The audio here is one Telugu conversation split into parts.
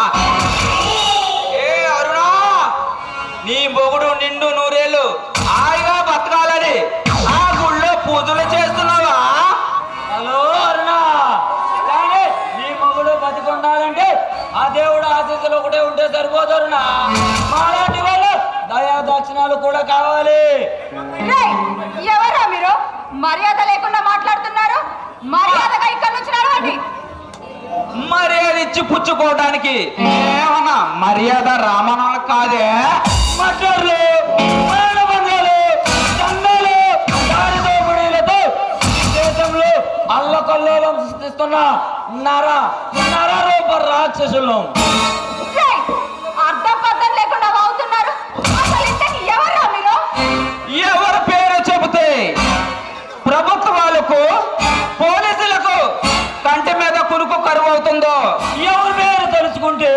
ఏ అరుణా, నీ మొగుడు నిండు నూరేళ్ళు హాయిగా బతకాలని ఆ గుళ్ళో పూజలు చేస్తున్నావా? హలో అరుణ, కానీ నీ మొగుడు బతికుండాలంటే ఆ దేవుడు ఆశీస్సులు ఒకటే ఉంటే సరిపోదు అరుణ. మాలాంటి వాళ్ళు దయా దక్షిణాలు కూడా కావాలి. ఎవరా మీరు? మర్యాద లేకుండా మాట్లాడుతున్నారు. మర్యాదగా ఇక్కడ నుంచి నడవండి. మర్యాద ఇచ్చి పుచ్చుకోవడానికి ఏమన్నా మర్యాద రామనాలు కాదే? మటర్లు, మేడబంగాలు, చందాలు, దారిదోపిడీలతో దేశంలో అల్లకల్లోలం సృష్టిస్తున్న నరరూప రాక్షసులు. అర్థం పద్ధం లేకుండా వాగుతున్నారు. అసలు ఇంతకి ఎవరా మీరు? ఎవరి పేరు చెబితే ప్రభుత్వాలకు పోలీసులకు కంటి మీద కురుకు కరువు అవుతుందో, ఎవరి పేరు తలుచుకుంటే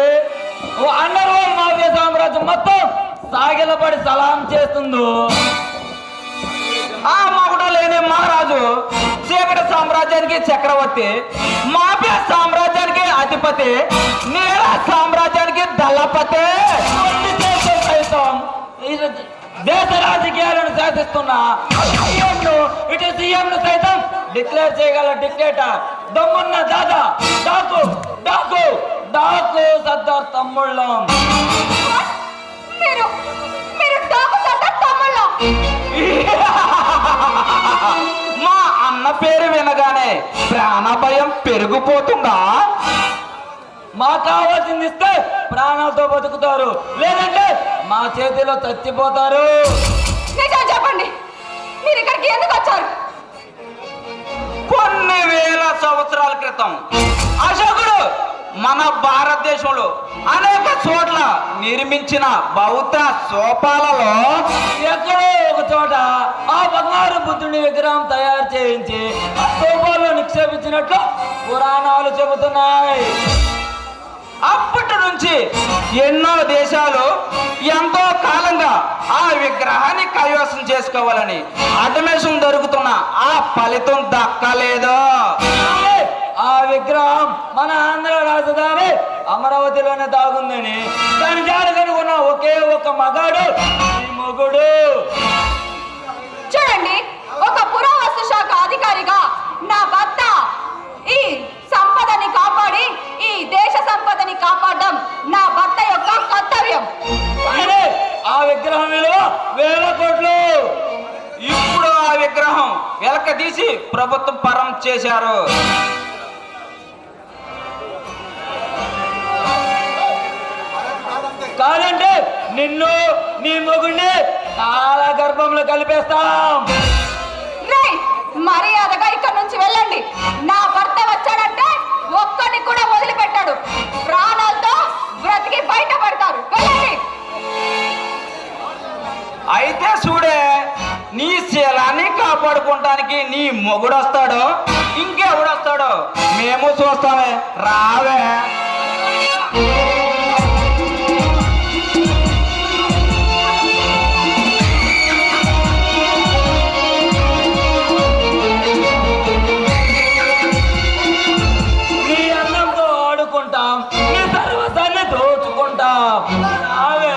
ఓ అండర్వరల్డ్ మాఫియా సామ్రాజ్యం మొత్తం సాగిలపడి సలాం చేస్తుందో, ఆ మగుడు లేని మహారాజు చీకటి సామ్రాజ్యానికి చక్రవర్తి, మాఫియా సామ్రాజ్యానికి అధిపతి, నీల సామ్రాజ్యానికి దళపతి, అన్ని దేశం సైతం దేశ రాజకీయాలను శాసిస్తున్న ఇటు సీఎంను సైతం డిక్లేర్ చేయగల డిక్టేటర్ దమ్మున్న దాదా డాకు డాకు డాకు సర్దార్ తమ్ముళ్ళం. మీరు మీరు డాకు సర్దార్ తమ్ముళ్ళం. మా అన్న పేరు వినగానే ప్రాణ భయం పెరిగిపోతుందా? మాకు కావాల్సింది ఇస్తే ప్రాణాలతో బతుకుతారు, లేదంటే మా చేతిలో చచ్చిపోతారు. నిజం చెప్పండి, మీరు ఇక్కడికి ఎందుకు వచ్చారు? కొన్ని వేల సంవత్సరాల క్రితం అశోకుడు మన భారతదేశంలో అనేక చోట్ల నిర్మించిన బౌద్ధ స్తూపాలలో ఎక్కడో ఒక చోట ఆ బంగారు బుద్ధుని విగ్రహం తయారు చేయించి ఆ స్తూపాల్లో నిక్షేపించినట్లు పురాణాలు చెబుతున్నాయి. అప్పటి నుంచి ఎన్నో దేశాలు ఎంతో కాలంగా ఆ విగ్రహాన్ని కైవసం చేసుకోవాలని అడ్మిషన్ దొరుకుతున్న ఆ ఫలితం దక్కలేదు. ఆ విగ్రహం మన ఆంధ్ర రాజధాని అమరావతిలోనే దాగుందని దాని జాడు కనుకున్న ఒకే ఒక మగాడు ఈ మొగుడు. చూడండి, ఒక పురావస్తు శాఖ అధికారిగా నా భర్త ఈ సంపదని కాపాడి ఈ దేశ సంపదని కాపాడడం నా భర్త యొక్క కర్తవ్యం. కానీ ఆ విగ్రహం విలువ 1000 కోట్లు. ఇప్పుడు ఆ విగ్రహం వెలక తీసి ప్రభుత్వం పరం చేశారు. కాదంటే నిన్ను నీ మొగుడిని చాలా గర్భంలో కలిపేస్తాం. మర్యాదగా ఇక్కడ నుంచి వెళ్ళండి. నా భర్త వచ్చాడంటే ఒక్కడిని కూడా వదిలిపెట్టాడు. ప్రాణాలతో బ్రతికి బయటపడతారు. వెళ్ళండి. అయితే చూడే, నీ శీలాన్ని కాపాడుకోవటానికి నీ మొగుడు వస్తాడో ఇంకెవడొస్తాడో మేము చూస్తామే. రావే. నీ అన్నంతో ఆడుకుంటాం, నీ సర్వసాన్ని దోచుకుంటాం. రావే.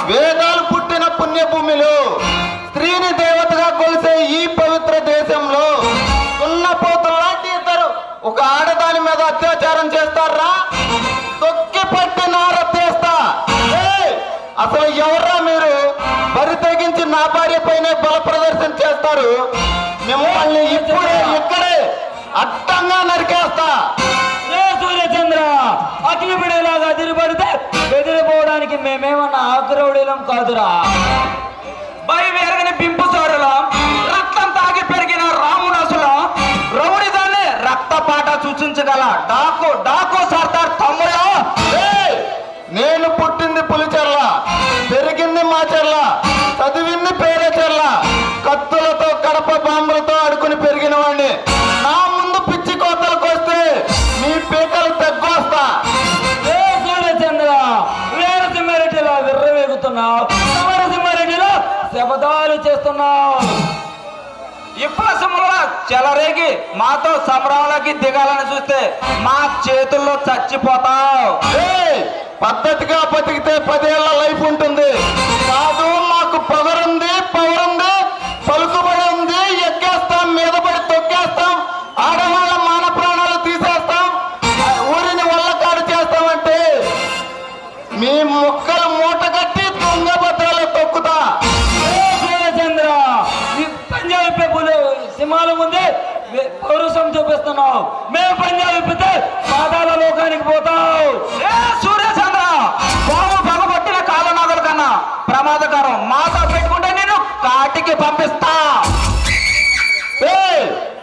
వేదాలు పుట్టిన పుణ్యభూమిలో స్త్రీని దేవతగా కొలిసే ఈ పవిత్ర దేశంలో ఉన్నపోతుల లాంటి ఇద్దరు ఒక ఆడదాని మీద అత్యాచారం చేస్తారా? తొక్కి పట్టి నారత్తేస్తా. అసలు ఎవర్రా మీరు? బరి తెగించి నా భార్య పైన బల ప్రదర్శన చేస్తారు. మిమ్మల్ని ఇప్పుడే ఇక్కడే అడ్డంగా నరికేస్తా. సూర్యచంద్ర, అగ్నిపిడిలాగా తిరిగిపడితే బెదిరిపోవడానికి మేమేమన్నా ఆకురౌడీలం కాదురా. భయం ఎరగని బింపు చోరులో రక్తం తాగి పెరిగిన రామునసులో రౌడిదాన్ని రక్తపాట సూచించగల డాకు డాకు సర్దార్ తమ్ముడు. నేను పుట్టింది పులిచెర్ల, పెరిగింది మాచెర్ల, చదివింది పేరేచెర్ల. కత్తులతో కడప బాంబులతో ఆడుకుని పెరిగిన వాడిని. నా ముందు పిచ్చి కోతలకు వస్తే మీ పీకలు తగ్గొస్తా. సూర్యచంద్ర, వీరసింహారెడ్డిలో విర్రవేగుతున్నావు, సమరసింహారెడ్డిలో శబదాలు చేస్తున్నావు. ఇప్పుడు సింహంలో చెలరేగి మాతో సమరంలోకి దిగాలని చూస్తే మా చేతుల్లో చచ్చిపోతావు. పద్ధతిగా బతికితే 10 ఏళ్ల లైఫ్ ఉంటుంది. కాదు, మాకు పవరుంది, పలుకుబడి ఉంది. ఎక్కేస్తాం, మీద పడి తొక్కేస్తాం, ఆడవాళ్ళ మాన ప్రాణాలు తీసేస్తాం, ఊరిని వల్లకాడు చేస్తామంటే మీ ముక్కలు మూట కట్టి తుంగభద్రలో తొక్కుతా. సూర్యచంద్ర, ఈ పంజాబ్ పెప్పులు సింహాల ముందే పౌరుషం చూపిస్తున్నావు. మేము పంజాబ్ విప్పితే పాతాళ లోకానికి పోతావు. సూర్యచంద్ర, బాబు పగబట్టిన కాలనాగుల కన్నా ప్రమాదకరం. మాతో పెట్టుకుంటే నేను కాటికి పంపిస్తా.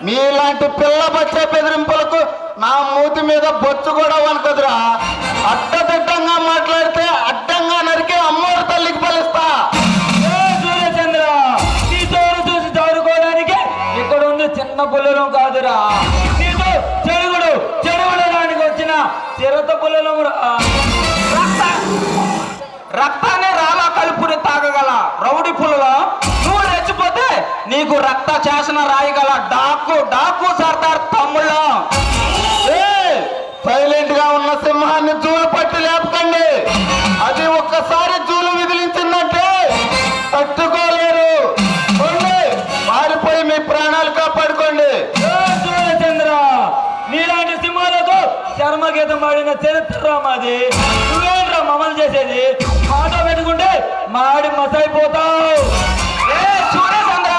మీలాంటి పిల్ల బచ్చే బెదిరింపులకు నా మూతి మీద బొచ్చు కూడా వనకదురా. అడ్డదిడ్డంగా మాట్లాడితే అడ్డంగా నరికి అమ్మోరు తల్లికి బలిస్తా. సూర్యచంద్ర, నీ తోడు చూసి చాడుకోవడానికి ఇక్కడ ఉంది చిన్న పుల్లలం కాదురా. నీతో చెడుగుడడానికి వచ్చిన చిరత పుల్లలం. రక్తాన్ని రాలా కలుపుని తాగగల రౌడి పుల్లలో నువ్వు రెచ్చిపోతే నీకు రక్త శాసన రాయగల డాకు డాకు సర్దార్ తమ్ముళ్ళ. సైలెంట్ గా ఉన్న సింహాన్ని జూలు పట్టి లేపకండి. అది ఒక్కసారి జూలు విదిలించిందంటే తట్టుకోలేరు. పారిపోయి మీ ప్రాణాలు కాపాడుకోండి. సూర్యచంద్ర, నీలాంటి సింహాలకు చర్మగీతం పాడిన చరిత్ర మాది. నువ్వేంట్రా మమ్మల్ని చేసేది? మాట పెట్టుకుంటే మాడి మసైపోతావు. సూర్యచంద్ర,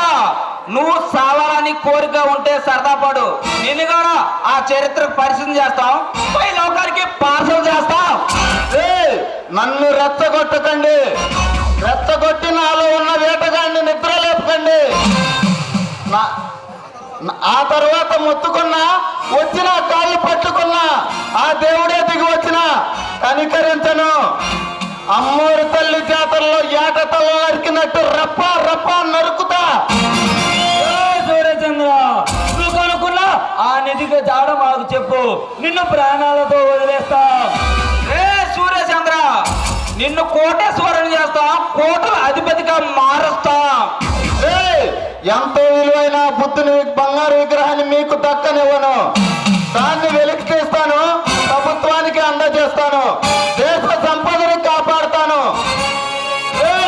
నువ్వు సావాలని కోరిక ఉంటే సరదా పడు. నిన్ను కూడా ఆ చరిత్రకు పరిశీలన చేస్తాం, పై లోకానికి పార్సల్ చేస్తాం. నన్ను రెచ్చగొట్టకండి. రెచ్చగొట్టి నాలో ఉన్న వేటగాడిని నిద్ర లేపకండి. ఆ తర్వాత మొత్తుకున్నా, వచ్చిన కాళ్ళు పట్టుకున్నా, ఆ దేవుడే దిగి వచ్చిన కనికరించను. అమ్మోరు తల్లి జాతరలో ఏట తల నరికినట్టు రప్ప రప్ప నరుకుతా. సూర్యచంద్ర, నువ్వు కొనుక్కున్నా ఆ నిధికి జాడ మాకు చెప్పు, నిన్ను ప్రాణాలతో వదిలేస్తా. సూర్యచంద్ర, నిన్ను కోటేశ్వరుని చేస్తా, కోటల అధిపతిగా మారుస్తా. ఎంతో విలువైన బుద్ధుని బంగారు విగ్రహాన్ని మీకు దక్కనివ్వను. దాన్ని వెలికి తీస్తాను, ప్రభుత్వానికి అందజేస్తాను, దేశ సంపదను కాపాడుతాను.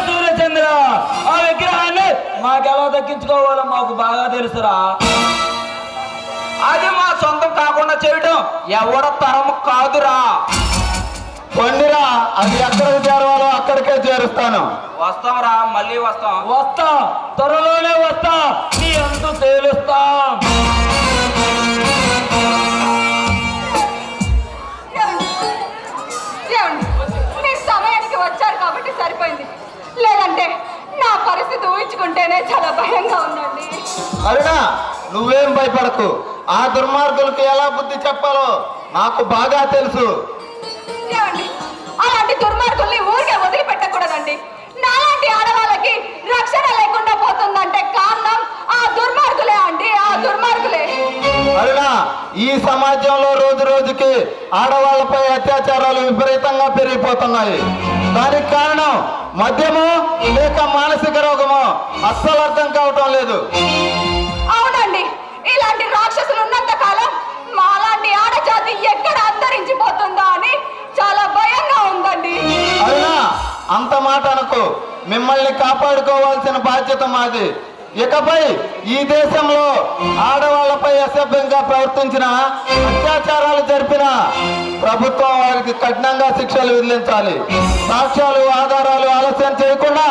సూర్యచంద్ర, ఆ విగ్రహాన్ని మాకెలా దక్కించుకోవాలో మాకు బాగా తెలుసురా. అది మా సొంతం కాకుండా చేయడం ఎవడ తరం కాదురా. పండిరా, అది ఎక్కడికి చేరవాలో అక్కడికే చేరుస్తాను. వస్తాంరా, మళ్ళీ వస్తాం. వస్తా, త్వరలోనే వస్తా, నీ అంతు తేలుస్తా. మీరు సమయానికి వచ్చారు కాబట్టి సరిపోయింది. లేదంటే నా పరిస్థితి ఊహించుకుంటేనే చాలా భయంగా ఉందండి. అరుణా, నువ్వేం భయపడకు. ఆ దుర్మార్గులకు ఎలా బుద్ధి చెప్పాలో నాకు బాగా తెలుసు. అలాంటి దుర్మార్గుల్ని ఊరికే వదిలిపెట్టకూడదండి. నాలాంటి ఆడవాళ్ళకి రక్షణ లేకుండా పోతుందంటే కారణం ఆ దుర్మార్గులే అండి, ఆ దుర్మార్గులే. అరుణా, ఈ సమాజంలో రోజు రోజుకి ఆడవాళ్ళపై అత్యాచారాలు విపరీతంగా పెరిగిపోతున్నాయి. దానికి కారణం మద్యము లేక మానసిక రోగము అస్సలు అర్థం కావటం లేదు. అవునండి, ఇలాంటి రాక్షసులు ఉన్నంత కాలం మాలాంటి ఆడజాతి ఎక్కడ అంతరించిపోతుందో అని చాలా భయంగా ఉందండి. అరుణా, అంత మాట అనుకో. మిమ్మల్ని కాపాడుకోవాల్సిన బాధ్యత మాది. ఇకపై ఈ దేశంలో ఆడవాళ్లపై అసభ్యంగా ప్రవర్తించిన, అత్యాచారాలు జరిపిన ప్రభుత్వం వారికి కఠినంగా శిక్షలు విధించాలి. సాక్ష్యాలు ఆధారాలు ఆలస్యం చేయకుండా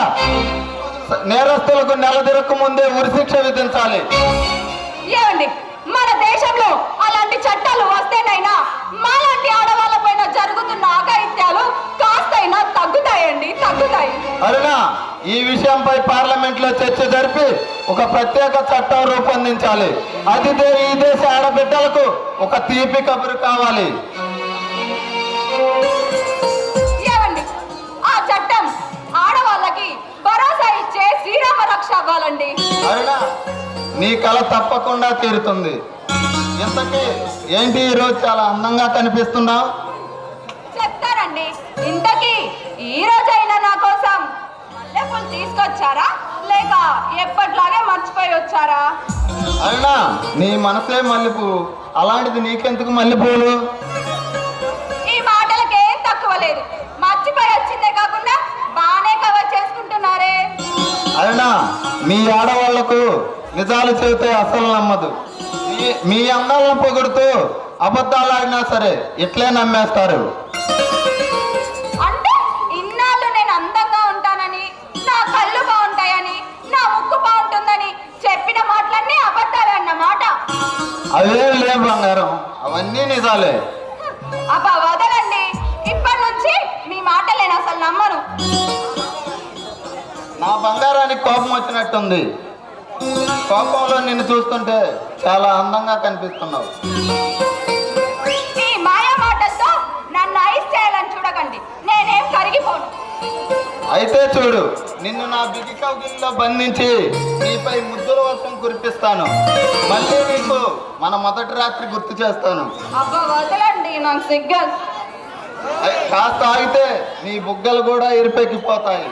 నేరస్తులకు నెలదిరక్క ముందే ఉరిశిక్ష విధించాలి. ఏమండి, మన దేశంలో అలాంటి చట్టాలు వస్తేనైనా మాలాంటి ఆడవాళ్ళ పైన జరుగుతున్న అఘాయిత్యాలు కాస్తైనా తగ్గుతాయండి, తగ్గుతాయి. అరుణ, ఈ విషయంపై పార్లమెంట్ లో చర్చ జరిపి ఒక ప్రత్యేక చట్టం రూపొందించాలి. అది ఈ దేశ ఆడబిడ్డలకు ఒక తీపి కబురు కావాలి. ఏమండి, ఆ చట్టం ఆడవాళ్ళకి భరోసా ఇచ్చే శ్రీరామ రక్ష అవ్వాలండి. అరుణ, నీ కళ తప్పకుండా తీరుతుంది. ఇంతకీ ఏంటి ఈరోజు చాలా అందంగా కనిపిస్తున్నావు? చెప్తానండి. ఇంతకీ ఈ రోజైనా నా కోసం మల్లెపూలు తీసుకొచ్చారా, లేక ఎప్పట్లాగే మర్చిపోయి వచ్చారా? అరుణ, నీ మనసే మల్లెపూ, అలాంటిది నీకెందుకు మల్లెపూలు? ఈ మాటలకేం తక్కువ లేదు. మర్చిపోయి వచ్చిందే కాకుండా బానే కవర్ చేసుకుంటున్నారే. అరుణ, మీ ఆడవాళ్లకు నిజాలు చెబితే అసలు నమ్మదు. మీ అందాలను పొగుడుతూ అబద్ధాలు ఆడినా సరే ఇట్లే నమ్మేస్తారు. అంటే ఇన్నాళ్ళు నేను అందంగా ఉంటానని, నా కళ్ళు బాగుంటాయని, నా ముక్కు బాగుంటుందని చెప్పిన మాటలన్నీ అబద్ధాలే అన్నమాట. అవేం లే బంగారం, అవన్నీ నిజాలే. అబ్బా వదలండి, ఇప్పటి నుంచి మీ మాటలు నేను అసలు నమ్మను. నా బంగారానికి కోపం వచ్చినట్టుంది. కోపంలో నిన్ను చూస్తుంటే చాలా అందంగా కనిపిస్తున్నావు. ఈ మాయా మాటలతో నన్ను ఐస్ చేయాలని చూడకండి, నేనేం కరిగిపోను. అయితే చూడు, నిన్ను నా బిగి కౌగిలిలో బంధించి నీపై ముద్దుల వర్షం కురిపిస్తాను. మళ్ళీ నీకు మన మొదటి రాత్రి గుర్తు చేస్తాను. అబ్బా వదలండి, నాకు సిగ్గు. కాస్త ఆగితే నీ బుగ్గలు కూడా ఎరిపెక్కిపోతాయి.